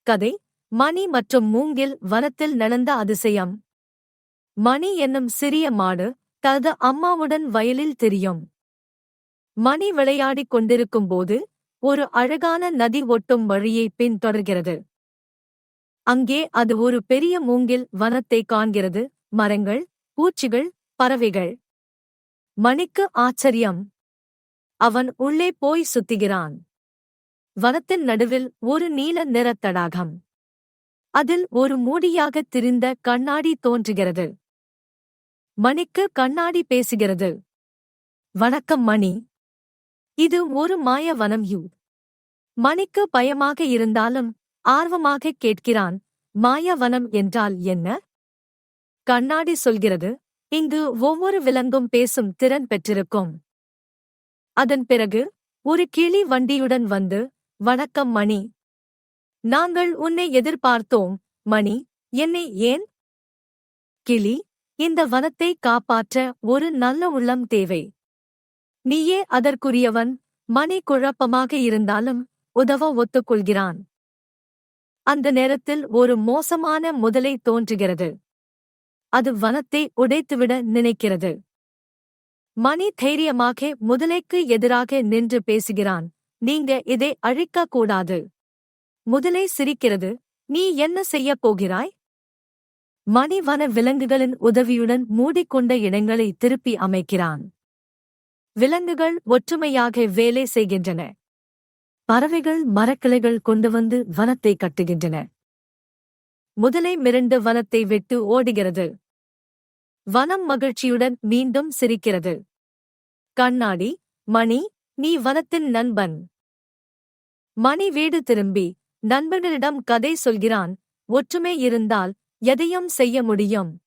கதை மணி மற்றும் மூங்கில் வனத்தில் நடந்த அதிசயம். மணி என்னும் சிறிய மாடு தனது அம்மாவுடன் வயலில் திரியும். மணி விளையாடிக் கொண்டிருக்கும்போது ஒரு அழகான நதி ஒட்டும் வழியை பின்தொடர்கிறது. அங்கே அது ஒரு பெரிய மூங்கில் வனத்தை காண்கிறது. மரங்கள், பூச்சிகள், பறவைகள். மணிக்கு ஆச்சரியம். அவன் உள்ளே போய் சுத்துகிறான். வனத்தின் நடுவில் ஒரு நீல நிறத் தடாகம். அதில் ஒரு மூடியாகத் திரிந்த கண்ணாடி தோன்றுகிறது. மணிக்கு கண்ணாடி பேசுகிறது. வணக்கம் மணி. இது ஒரு மாய வனம். மணிக்கு பயமாக இருந்தாலும் ஆர்வமாக கேட்கிறான். மாய வனம் என்றால் என்ன? கண்ணாடி சொல்கிறது, இங்கு ஒவ்வொரு விலங்கும் பேசும் திறன் பெற்றிருக்கும். அதன் பிறகு ஒரு கிளி வண்டியுடன் வந்து, வணக்கம் மணி. நாங்கள் உன்னை எதிர்பார்த்தோம் மணி. என்னை ஏன்? கிளி, இந்த வனத்தை காப்பாற்ற ஒரு நல்ல உள்ளம் தேவை. நீயே அதற்குரியவன். மணி குழப்பமாக இருந்தாலும் உதவ ஒத்துக்கொள்கிறான். அந்த நேரத்தில் ஒரு மோசமான முதலை தோன்றுகிறது. அது வனத்தை உடைத்துவிட நினைக்கிறது. மணி தைரியமாக முதலைக்கு எதிராக நின்று பேசுகிறான். நீங்க இதை அழிக்கக் கூடாது. முதலை சிரிக்கிறது. நீ என்ன செய்யப் போகிறாய்? மணி வன விலங்குகளின் உதவியுடன் மூடிக்கொண்ட இடங்களை திருப்பி அமைக்கிறான். விலங்குகள் ஒற்றுமையாக வேலை செய்கின்றன. பறவைகள் மரக்கிளைகள் கொண்டு வந்து வனத்தை கட்டுகின்றன. முதலை மிரண்டு வனத்தை விட்டு ஓடுகிறது. வனம் மகிழ்ச்சியுடன் மீண்டும் சிரிக்கிறது. கண்ணாடி, மணி, நீ வனத்தின் நண்பன். மணி வீடு திரும்பி நண்பர்களிடம் கதை சொல்கிறான். ஒற்றுமை இருந்தால் எதையும் செய்ய முடியும்.